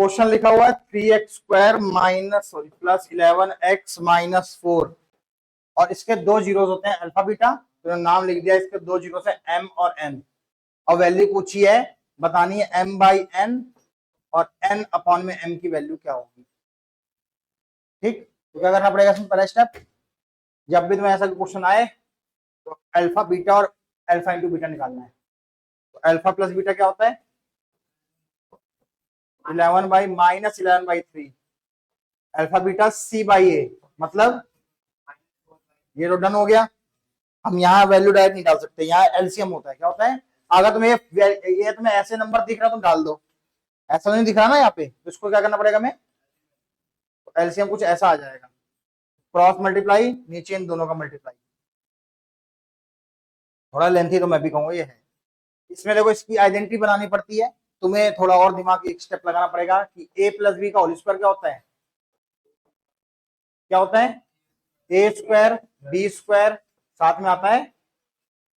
Question लिखा हुआ है 3x² माइनस प्लस 11x-4 और इसके दो जीरोस होते हैं अल्फा बीटा, तो नाम लिख दिया इसके दो जीरोस है m और n। और वैल्यू पूछी है, बतानी है m/n और n अपॉन में m की वैल्यू क्या होगी। ठीक, तो क्या करना पड़ेगा इसमें पहला स्टेप, जब भी तुम्हें ऐसा क्वेश्चन आए तो अल्फा बीटा और अल्फा इंटू बीटा निकालना है। तो अल्फा प्लस बीटा क्या होता है 11/-11/3 अल्फा बीटा c/a, मतलब ये तो डन हो गया। हम यहाँ वैल्यू डायरेक्ट नहीं डाल सकते, यहाँ एलसीएम होता है। क्या होता है, अगर तुम्हें ये तुम्हें ऐसे नंबर दिख रहा तुम डाल दो, ऐसा नहीं दिख रहा ना यहाँ पे, तो इसको क्या करना पड़ेगा हमें, एलसीएम कुछ ऐसा आ जाएगा, क्रॉस मल्टीप्लाई, नीचे इन दोनों का मल्टीप्लाई। थोड़ा लेंथी तो मैं भी कहूंगा ये है। इसमें देखो इसकी आइडेंटिटी बनानी पड़ती है, तुम्हें थोड़ा और दिमाग एक स्टेप लगाना पड़ेगा कि a प्लस बी का होल स्क्वायर क्या होता है, क्या होता है a² b² साथ में आता है,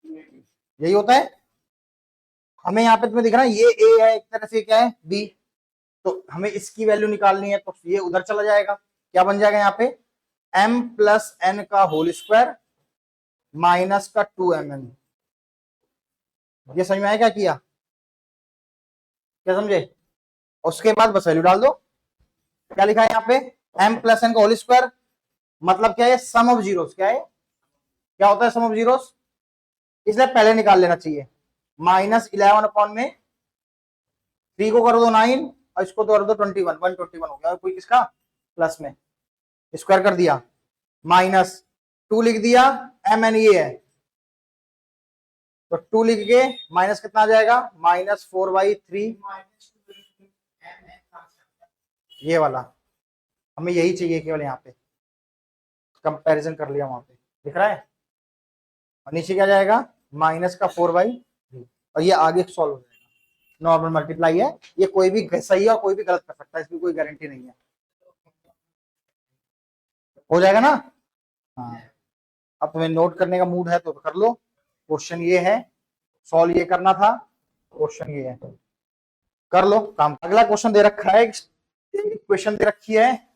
यही होता है। हमें यहाँ पे तुम्हें दिख रहा है ये a है, एक तरह से क्या है b, तो हमें इसकी वैल्यू निकालनी है, तो ये उधर चला जाएगा। क्या बन जाएगा यहाँ पे m प्लस n का होल स्क्वायर माइनस का 2mn। ये समझ में आया क्या किया, क्या समझे। उसके बाद बस वैल्यू डाल दो। क्या लिखा है यहाँ पे m प्लस n का होल स्क्वायर, मतलब क्या है सम ऑफ जीरोस। क्या है, क्या होता है सम ऑफ जीरोस, इसलिए पहले निकाल लेना चाहिए। -11 अपॉन में 3 को कर दो 9 और इसको तो कर दो 21, 121 हो गया। कोई किसका प्लस में स्क्वायर कर दिया, -2 लिख दिया, mn ये है, तो 2 लिख के माइनस कितना आ जाएगा -4/3, ये वाला हमें यही चाहिए केवल। यहाँ पे कंपैरिजन कर लिया, वहां पे दिख रहा है, और नीचे क्या जाएगा माइनस का 4/3, और ये आगे सॉल्व हो जाएगा। नॉर्मल मल्टीप्लाई है, ये कोई भी सही है और कोई भी गलत कर सकता है, इसकी कोई गारंटी नहीं है। हो जाएगा ना। हाँ, अब तुम्हें नोट करने का मूड है तो कर लो। क्वेश्चन ये है, सॉल्व ये करना था, क्वेश्चन ये है, कर लो काम। अगला क्वेश्चन दे रखा है, इक्वेशन दे रखी है,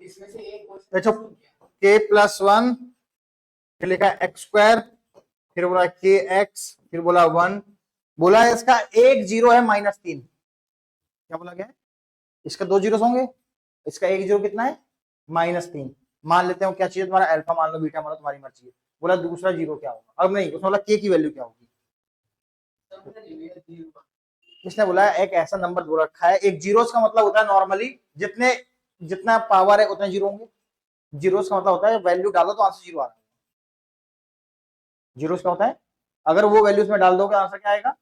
इसमें से एक देखो k+1, फिर लिखा है x², फिर बोला kx, फिर बोला 1, बोला है इसका एक जीरो है -3। क्या बोला गया है, इसका दो जीरो होंगे, इसका एक जीरो कितना है -3। मान लेते हो क्या चाहिए तुम्हारा अल्फा मान लो, बीटा मान लो, तुम्हारी मर्जी है। बोला दूसरा जीरो क्या होगा, अब नहीं, उसने बोला k की वैल्यू क्या होगी। इसने बोला एक ऐसा नंबर दो रखा है, एक जीरोस का मतलब होता है नॉर्मली जितना पावर है उतने जीरो होंगे। जीरोस का मतलब होता है वैल्यू डालो तो आंसर जीरो आ रहा है। जीरोस का होता है अगर वो वैल्यू इसमें डाल दोगे आंसर क्या आएगा,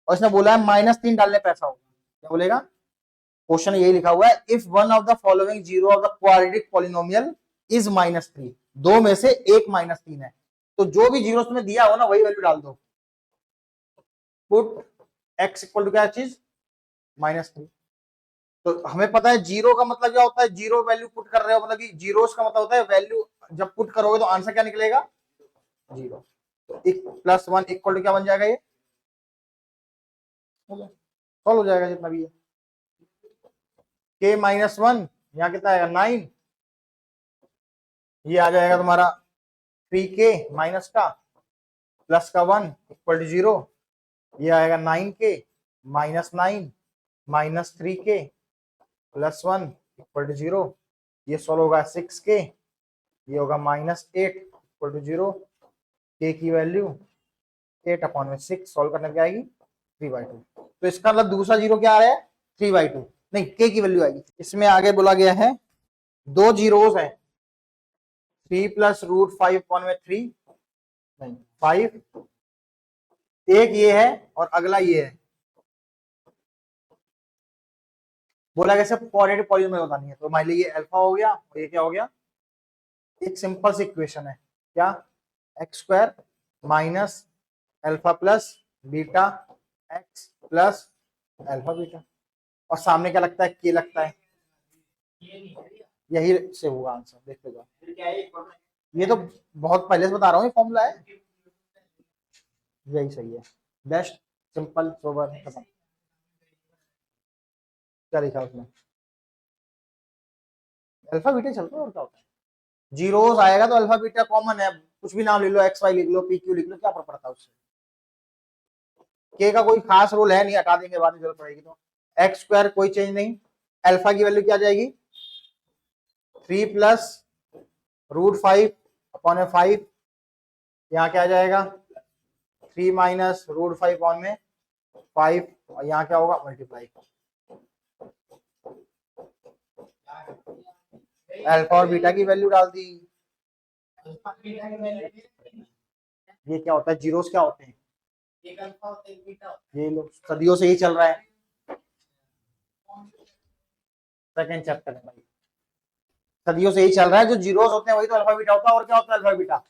और इसने बोला है -3 डालने पैसा होगा। क्या बोलेगा, क्वेश्चन यही लिखा हुआ है, if one of the following zero of the quadratic polynomial is -3, दो में से एक -3 है, तो जो भी जीरो तुम्हें दिया हो ना वही वैल्यू डाल दो। पुट x इक्वल टू क्या चीज -3। तो हमें पता है जीरो का मतलब क्या होता है, जीरो वैल्यू पुट कर रहे हो, मतलब कि जीरोस का मतलब होता है वैल्यू जब पुट करोगे तो आंसर क्या निकलेगा जीरो। तो +1 इक्वल टू क्या बन जाएगा, ये सॉल्व हो जाएगा जितना भी है। k-1 यहाँ कितना आएगा 9, ये आ जाएगा तुम्हारा 3k माइनस का प्लस का 1 इक्वल टू 0, ये आएगा 9k -9 -3k plus 1 equal to 0, ये सॉल्व होगा 6k, ये होगा -8 इक्वल टू 0, k की वैल्यू 8/6 सॉल्व करने पे आएगी 3/2। तो इसका मतलब दूसरा जीरो क्या आ रहा है 3/2, नहीं k की वैल्यू आएगी। इसमें आगे बोला गया है दो जीरोस है 3 + √5/3, नहीं 5, एक ये है और अगला ये है। बोला कैसे क्वाड्रेटिक पॉलिनोमियल बतानी है, तो मान लीजिए ये अल्फा हो गया और ये क्या हो गया, एक सिंपल सी इक्वेशन है क्या x² minus alpha plus beta x plus alpha beta, और सामने क्या लगता है k लगता है, यही से होगा आंसर। देखते जाओ, ये तो बहुत पहले से बता रहा हूँ, ये फॉर्मूला है, यही सही है, बेस्ट सिंपल सोबर खत्म। क्या लिखा है उसमें? अल्फा बीटा चल रहा है और क्या होता है? जीरोस आएगा तो अल्फा बीटा कॉमन है, कुछ भी नाम ले लो, एक्स वाई लिख लो, पी क्यू लिख लो, क्या फर्क पड़ता है उससे? के का कोई खास रोल है नहीं, हटा देंगे बाद में जरूरत पड़ेगी तो। एक्स स्क्वायर कोई चेंज नहीं, अल्फा की वैल्यू क्या जाएगी? 3 प्लस √5 अपॉन में 5, यहाँ क्या आ जाएगा? 3 माइनस √5 अपॉन में 5, और यहाँ क्या होगा? मल्टीप्लाई। अल्फा और बीटा की वैल्यू डाल दी। अल्फा बीटा की वैल्यू ये क्या होता है? जीरोस क्या होते हैं? एक अल्फा होता है एक बीटा होता ये लोग सदियों से ही चल रहा है, सेकंड चैप्टर है भाई, सदियों से ही चल रहा है। जो जीरोस होते हैं वही तो अल्फा बीटा होता है, और क्या होता है अल्फा बीटा?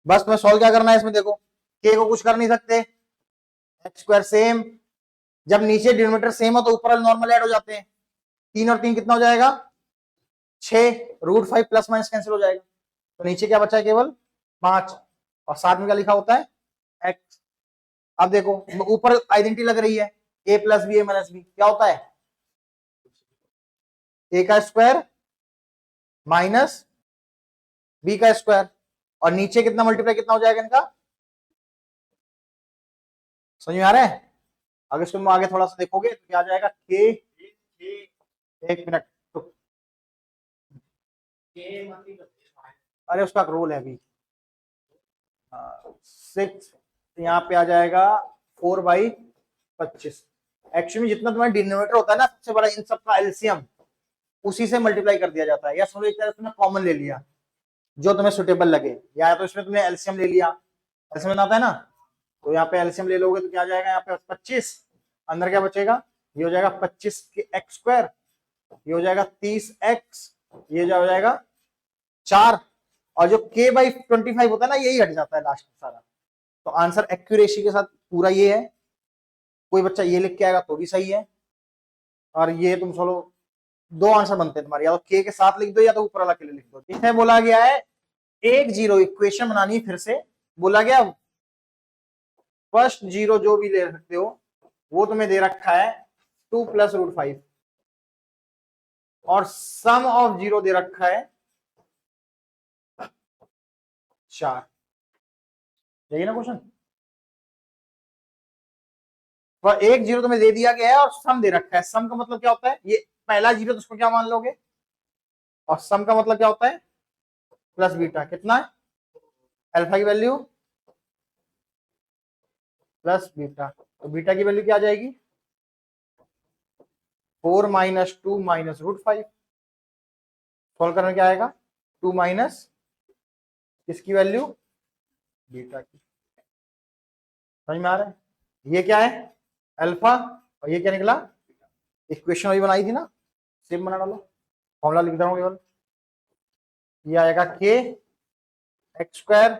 बस तुम्हें सॉल्व क्या करना है इसमें, देखो के को कुछ कर नहीं सकते, एक्स स्क्वायर सेम, जब नीचे डिनोमिनेटर सेम हो तो ऊपर नॉर्मल ऐड हो जाते हैं, 3 और 3 कितना हो जाएगा? 6, √5 प्लस माइनस कैंसिल हो जाएगा, तो नीचे क्या बचा है? केवल 5, और साथ में क्या लिखा होता है? एक्स। अब देखो ऊपर आइडेंटिटी लग रही है, a plus b a minus b, क्या होता है? a का स्क्वायर माइनस b का स्क्वायर, और नीचे कितना मल्टीप्लाई कितना हो जाएगा इनका? समझ में आ रहा है? अगर इसको तुम आगे थोड़ा सा देखोगे तो क्या आ जाएगा? के, एक मिनट, तो है मतलब अरे उसका रोल है अभी, 6, यहाँ पे आ जाएगा 4/25। एक्चुअली जितना तुम्हारा डिनोमिनेटर होता है ना सबसे बड़ा, इन सब का एलसीएम उसी से मल्टीप्लाई कर दिया जाता है, या समझो एक तरह से तुमने कॉमन ले लिया जो तुम्हें सुटेबल लगे, या तो इसमें तुमने एलसीएम ले लिया, एलसीएम आता है ना, तो यहाँ पे एलसीएम ले लोगे तो क्या आ जाएगा? यहाँ पे 25, अंदर क्या बचेगा? ये हो जाएगा 25 के एक्स स्क्वायर, ये हो जाएगा 30x, ये हो जाएगा 4, और जो k/25 होता है ना यही हट जाता है लास्ट में सारा। तो आंसर एक्यूरेसी के साथ पूरा ये है, कोई बच्चा ये लिख के आएगा तो भी सही है, और ये तुम चलो 2 आंसर बनते हैं तुम्हारे, या तो के के साथ लिख दो या तो ऊपर वाला के लिए लिख दो। इसमें बोला गया है 1 0 इक्वेशन बनानी है, फिर से बोला गया फर्स्ट 0 जो भी ले सकते हो वो तुम्हें दे रखा है 2 प्लस √5, और सम ऑफ 0 दे रखा है 4, यही ना क्वेश्चन? पर 1 0 तुम्हें दे दिया गया है और सम दे रखा है, सम का मतलब क्या होता है? ये पहला 0 तो उसको क्या मान लोगे, और सम का मतलब क्या होता है? प्लस बीटा, कितना है? अल्फा की वैल्यू प्लस बीटा, तो बीटा की वैल्यू क्या आ जाएगी? 4 - 2 - √5, सॉल्व करने क्या आएगा? 2 माइनस किसकी वैल्यू? बीटा की। समझ में आ रहा है? ये क्या है? अल्फा, और ये क्या निकला? इक्वेशन वही बनाई थी ना, सेम बना डालो, फॉर्मूला लिख रहा हूँ केवल, ये आएगा के एक्स स्क्वायर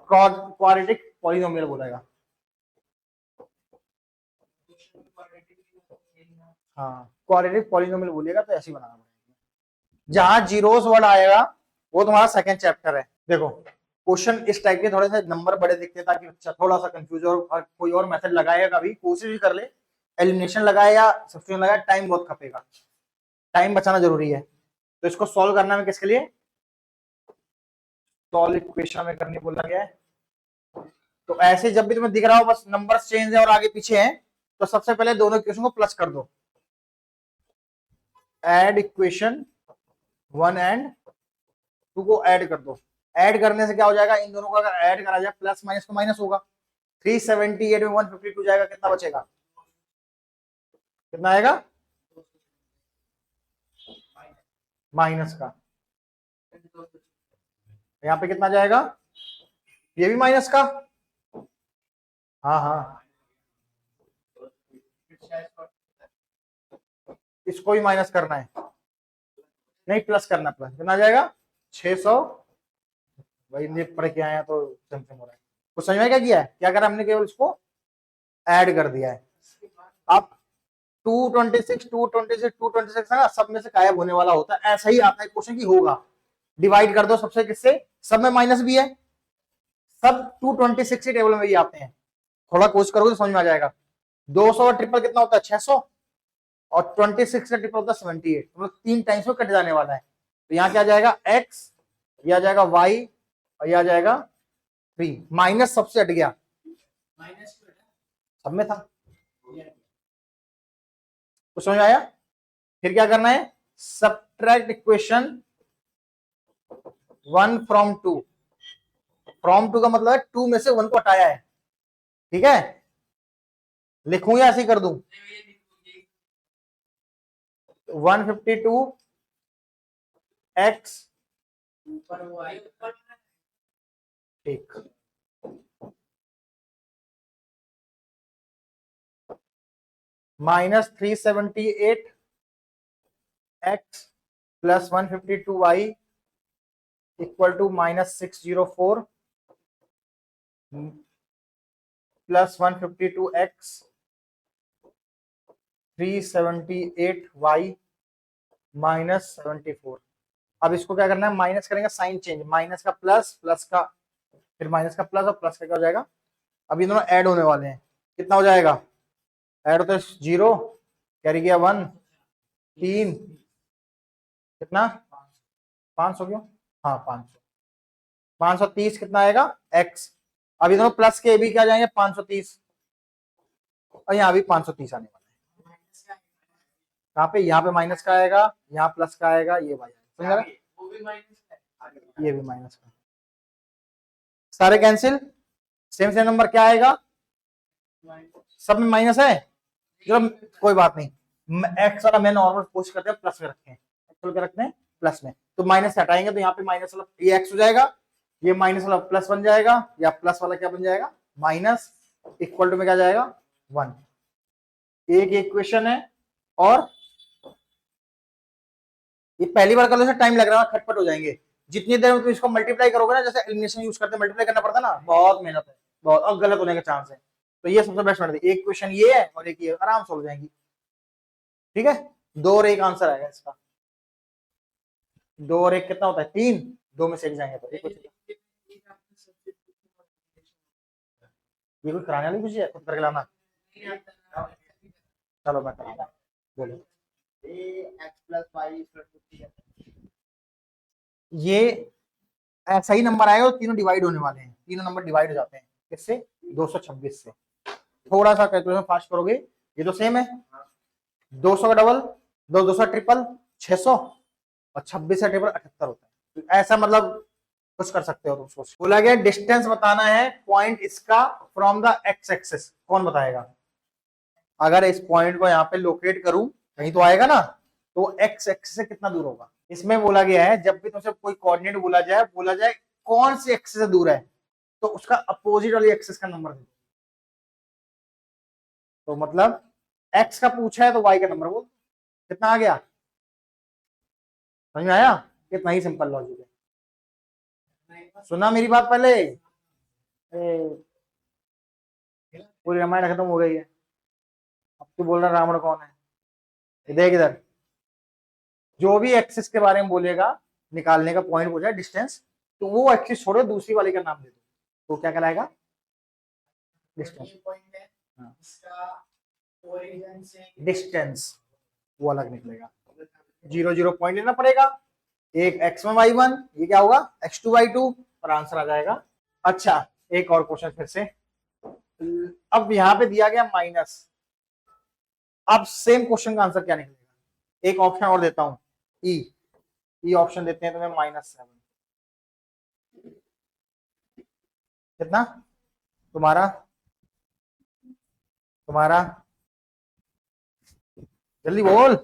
क्वाड्रेटिक पॉलिनोमियल बोलेगा, हाँ क्वाड्रेटिक पॉलिनोमियल बोलेगा तो ऐसे ही बनाना पड़ेगा। जहां जीरोस वर्ड आएगा वो तुम्हारा सेकंड चैप्टर है। देखो क्वेश्चन इस टाइप के थोड़े से नंबर बड़े दिखते हैं ताकि बच्चा थोड़ा सा कंफ्यूज हो, और कोई और मेथड लगाएगा कभी कोशिश भी कर ले, एलिमिनेशन लगाए या सब्स्टिट्यूशन लगाए, टाइम बहुत खपेगा, टाइम बचाना जरूरी है। तो इसको सॉल्व करना में किसके लिए? सॉल्व इक्वेशन में करने बोला गया है। तो ऐसे जब भी तुम्हें दिख रहा हो बस नंबर चेंज है और आगे पीछे है, तो सबसे पहले दोनों इक्वेशन को प्लस कर दो, ऐड इक्वेशन 1 एंड 2 को ऐड कर दो। ऐड करने से क्या हो जाएगा? इन दोनों को अगर ऐड करा जाए प्लस माइनस तो माइनस होगा, 378 में 152 जाएगा, कितना बचेगा? कितना आएगा? माइनस का, यहाँ पे कितना जाएगा? ये भी माइनस का, हाँ हाँ, इसको भी माइनस करना है, नहीं प्लस करना, प्लस कितना जाएगा? 600, भाई ये पढ़ के आए हैं तो चमचम हो रहा है। कुछ समझ में क्या किया है? क्या करा हमने? केवल इसको ऐड कर दिया है। अब 226 226 226 है ना, सब में से गायब होने वाला होता है, ऐसा ही आता है क्वेश्चन की होगा। डिवाइड कर दो सबसे, किससे? सब में माइनस भी है, सब 226 ही टेबल में भी आते हैं, थोड़ा कोशिश करोगे तो समझ में आ जाएगा। 200 का ट्रिपल कितना होता है? 600। और 26 का ट्रिपल होता है 78, मतलब 3 टाइम्स में कट जाने वाला है। तो यहाँ क्या आ जाएगा? x, ये आ जाएगा y, और ये आ जाएगा 3। माइनस सबसे हट गया, माइनस सब में था। तो समझ आया? फिर क्या करना है? Subtract equation 1 from 2। फ्रॉम 2 का मतलब है 2 में से 1 को हटाया है। ठीक है, लिखूं या ऐसे ही कर दूं? 152 x, ऊपर वो आई ऊपर ठीक, minus 378 x plus 152 y equal to minus 604 plus 152 x 378 y minus 74। अब इसको क्या करना है? माइनस करेंगे, साइन चेंज, माइनस का प्लस, प्लस का फिर माइनस का प्लस, और प्लस का क्या हो जाएगा? अब ये दोनों ऐड होने वाले हैं। कितना हो जाएगा? ऐड होता है 0, कैरी गया 1, 3, कितना? 500 क्यों? हाँ 500, 530 कितना आएगा? x। अब ये दोनों प्लस के भी क्या जाएंगे? 530, और यहाँ भी 530 आने वाला है। कहाँ पे? यहाँ पे माइनस का आएगा, यहाँ प्लस का आएगा, ये भाई समझ रहा? वो भी माइनस है, ये भी माइनस का, सारे कैंसिल। सेम सेम नंबर क्या आएगा? सब में माइनस है, चलो कोई बात नहीं। एक्स वाला मैं नॉर्मल कोशिश करते हैं प्लस में रखें, एक्चुअल क्या रखते हैं? प्लस में। तो माइनस हटाएंगे तो यहाँ पे माइनस वाला ये एक्स हो जाएगा, ये माइनस वाला प्लस बन जाएगा, या प्लस वाला क्या बन जाएगा? माइनस, इक्वल टू में क्या जाएगा? 1। एक इक्वेशन है, और ये पहली बार कर लो, टाइम लग रहा है, खटपट हो जाएंगे। जितनी देर में तुम इसको मल्टीप्लाई करोगे ना, जैसे एलिमिनेशन यूज करते हैं, मल्टीप्लाई करना पड़ता है ना, बहुत मेहनत है, बहुत, और गलत होने के चांस है। तो ये सबसे बेस्ट मेथड है। एक क्वेश्चन ये है और एक ये, आराम से हो जाएंगी। ठीक है, 2 और 1 आंसर आएगा इसका। 2 और 1 कितना होता है? 3। 2 में से एक जाएंगे तो एक बचेगा। ये कोई कराने वाली कुछ है? खुद करके लाना। चलो मैं कराऊंगा, बोलो। ये ऐसा ही नंबर आएगा, और तीनों डिवाइड होने वाले हैं, तीनों नंबर डिवाइड हो जाते हैं। किससे? 226 से। थोड़ा सा कैलकुलेशन फास्ट करोगे, ये तो सेम है। 200 का डबल, 200 ट्रिपल 600, और 26 का ट्रिपल 78 होता है। तो ऐसा मतलब कुछ कर सकते हो तुम सोच। बोला गया डिस्टेंस बताना है पॉइंट इसका फ्रॉम द एक्स एक्सिस। कौन बताएगा? अगर इस पॉइंट को यहाँ पे लोकेट करूं, कहीं तो आएगा ना, तो एक्स एक्सिस से कितना दूर होगा? इसमें बोला गया है जब भी तुमसे कोई कोऑर्डिनेट बोला जाए कौन सी एक्सिस से दूर है, तो उसका अपोजिट वाली एक्सिस का नंबर दे। तो मतलब एक्स का पूछा है तो वाई का नंबर बोल। कितना आ गया? समझ में आया? कितना ही सिंपल लॉजिक है। सुना मेरी बात पहले? पूरी रामायण खत्म हो गई है, अब तू बोल रहा रावण कौन है? देख इधर, जो भी एक्सिस के बारे में बोलेगा, निकालने का पॉइंट पूछा है डिस्टेंस, तो वो एक्सिस छोड़ो, दूसरी वाली का नाम दे दो, तो क्या कहलाएगा? डिस्टेंस। डिस्टेंस वो अलग निकलेगा, 0 0 पॉइंट लेना पड़ेगा। एक x1 y1, ये क्या होगा? x2 y2, और आंसर आ जाएगा। अच्छा, एक और क्वेश्चन फिर से। अब यहां पे दिया गया माइनस, अब सेम क्वेश्चन का आंसर क्या निकलेगा? एक ऑप्शन और देता हूं, ई ऑप्शन देते हैं तुम्हें, -7। कितना तुम्हारा जल्दी बोल,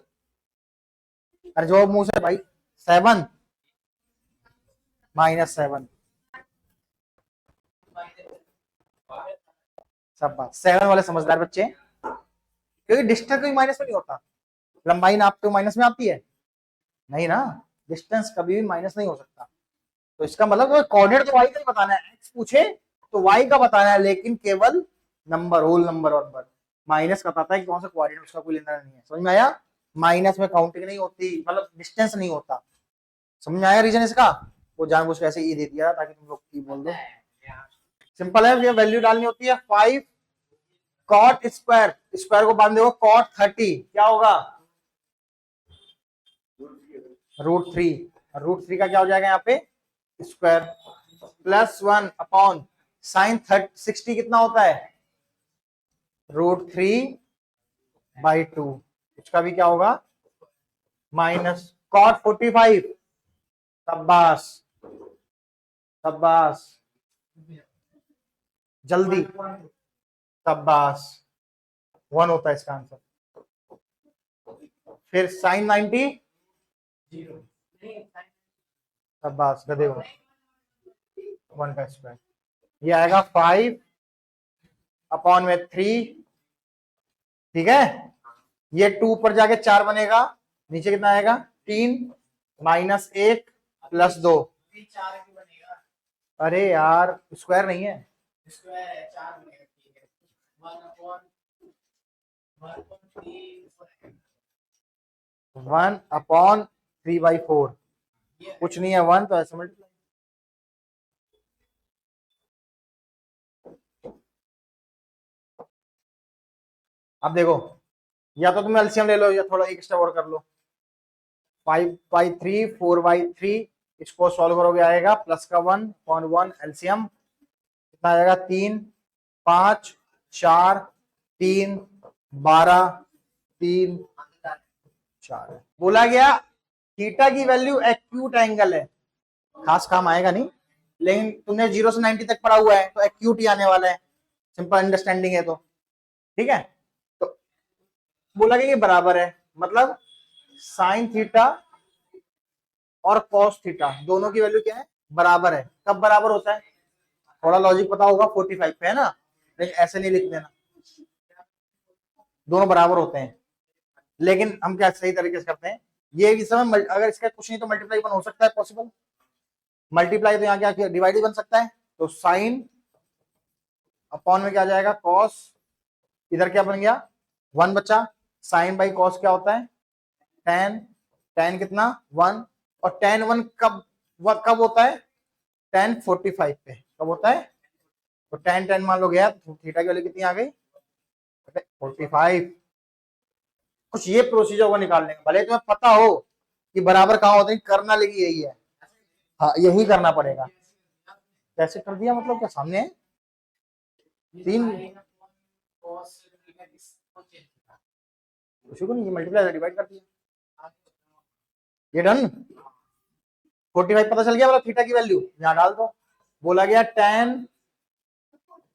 अरे जो मुंह से भाई। 7 -7, सब बात 7 वाले समझदार बच्चे, क्योंकि डिस्टेंस कोई माइनस में नहीं होता। लंबाई नापते हो माइनस में आती है? नहीं ना, डिस्टेंस कभी भी माइनस नहीं हो सकता। तो इसका मतलब कोऑर्डिनेट तो वाई का ही बताना है, एक्स पूछे तो वाई का बताना है, लेकिन केवल नंबर, होल नंबर और माइनस का पता है कि कौन सा कोऑर्डिनेट, उसका कोई लेना नहीं है। समझ में आया? माइनस में काउंटिंग नहीं होती, मतलब डिस्टेंस नहीं होता। समझ में आया रीजन इसका? वो जानबूझ के ऐसे ई दे दिया ताकि तुम लोग ई बोल दो। सिंपल है, ये वैल्यू डालनी होती है 5 कॉट स्क्वायर, स्क्वायर को बांध दो कॉट 30 क्या होगा √3, √3 का क्या हो जाएगा यहाँ पे स्क्वायर प्लस 1 अपॉन साइन 60 कितना होता है √3/2, उसका भी क्या होगा माइनस कॉट 45, शाबाश शाबाश जल्दी शाबाश 1 होता है इसका आंसर। फिर साइन 90 0 शाबाश गधे हो 1 का स्क्वायर, ये आएगा 5 अपॉन में 3, ठीक है। ये 2 पर जाके 4 बनेगा, नीचे कितना आएगा 3 माइनस 1 प्लस 2, 4 भी बनेगा, अरे यार स्क्वायर नहीं है स्क्वायर है 4 बनेगा, ठीक है 1/3/4, कुछ नहीं है 1 तो ऐसे मल्टीप्लाई। अब देखो या तो तुम एलसीएम ले लो या थोड़ा एक स्टेप और कर लो, 5/3 4/3 इसको सॉल्व करोगे आएगा प्लस का 1/1 एलसीएम कितना आएगा 3 5 4 3 12 3 4। बोला गया थीटा की वैल्यू एक्यूट एंगल है, खास काम आएगा नहीं, लेकिन तुमने 0 से 90 तक पढ़ा हुआ है तो एक्यूट ही आने वाला है, सिंपल अंडरस्टैंडिंग है तो ठीक है। तो बोला गया ये बराबर है, मतलब साइन थीटा और कॉस थीटा दोनों की वैल्यू क्या है बराबर है। कब बराबर होता है थोड़ा लॉजिक पता होगा 45 पे है ना, लेकिन ऐसे नहीं लिख देना, दोनों बराबर होते हैं। लेकिन हम क्या सही तरीके से करते हैं ये इस समय, अगर इसका कुछ नहीं तो मल्टीप्लाई वन हो सकता है पॉसिबल, मल्टीप्लाई तो यहाँ क्या डिवाइड ही बन सकता है, तो साइन अपॉन में क्या जाएगा कॉस, इधर क्या बन गया 1 बचा, साइन बाई कॉस क्या होता है tan, tan कितना 1, और tan 1 कब होता है tan 45 पे कब होता है, तो tan मान लो गया तो थीटा की वैल्यू कितनी आ गई 45। कुछ ये प्रोसीजर होगा निकालने का, भले तुम्हें पता हो कि बराबर कहाँ होते हैं, करना लेकिन यही है, हाँ यही करना पड़ेगा। कैसे कर दिया मतलब क्या सामने है 3 उसी को नहीं मल्टीप्लाई डिवाइड कर दिया, ये डन 45 पता चल गया, मतलब थीटा की वैल्यू यहाँ डाल दो। बोला गया tan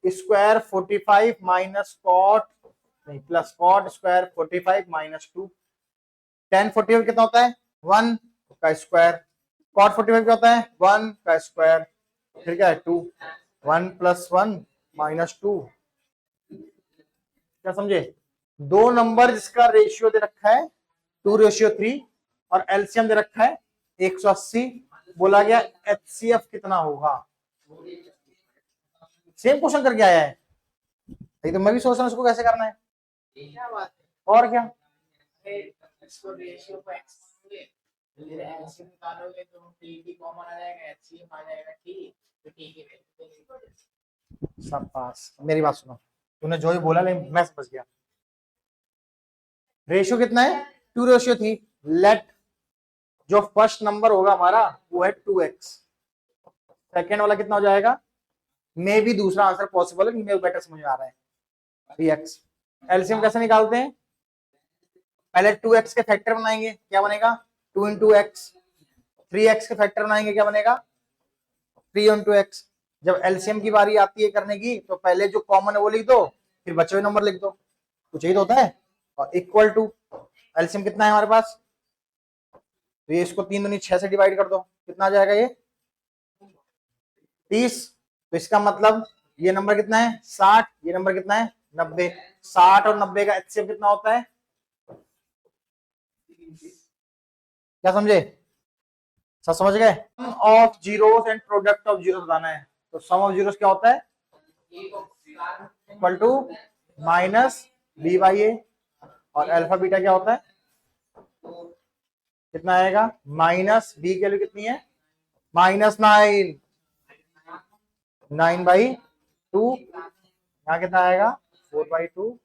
स्क्वायर 45 माइनस कॉट नहीं plus cot square 45 minus 2, tan 45 कितना होता है 1 का स्क्वायर, कॉट 45 क्या होता है 1 का स्क्वायर, फिर क्या है 2, 1 + 1 - 2, क्या समझे। दो नंबर जिसका रेशियो दे रखा है 2:3 और एलसीएम दे रखा है 180, बोला गया एचसीएफ कितना होगा। सेम क्वेश्चन करके आया है, तो मैं भी सोच रहा हूँ इसको कैसे करना है, क्या बात है, और क्या इसको रेशियो को x मानोगे, फिर एलसीएम निकालोगे तो t भी कॉमन आ जाएगा, एचसीएफ आ जाएगा t, तो t की वैल्यू सब पास। मेरी बात सुनो, तूने जो ही बोला लेकिन मैं समझ गया। रेशियो कितना है 2:3, लेट जो फर्स्ट नंबर होगा हमारा वो है 2x, सेकेंड वाला कितना हो जाएगा, मे भी दूसरा आंसर पॉसिबल है, मेरे बेटर समझ में आ रहा है 3x। एलसीएम कैसे निकालते हैं, पहले 2x के फैक्टर बनाएंगे क्या बनेगा 2 × x, 3x के फैक्टर बनाएंगे क्या बनेगा 3 × x। जब एलसीएम की बारी आती है करने की तो पहले जो कॉमन है वो लिख दो, फिर बचे हुए नंबर लिख दो, कुछ यही तो होता है। और इक्वल टू एलसीएम कितना है हमारे पास, तो ये इसको 3 दूनी 6 से डिवाइड कर दो, कितना आ जाएगा ये 30, तो इसका मतलब ये नंबर कितना है 60, ये नंबर कितना है 90, 60 और 90 का एचसीएफ कितना होता है, क्या समझे, सब समझ गए। Sum of zeros and product of zeros बताना है, तो सम ऑफ जीरोस क्या होता है इक्वल टू -b/a, और अल्फा बीटा क्या होता है कितना आएगा -b की वैल्यू कितनी है -9, 9/2, यहाँ कितना आएगा 4 by 2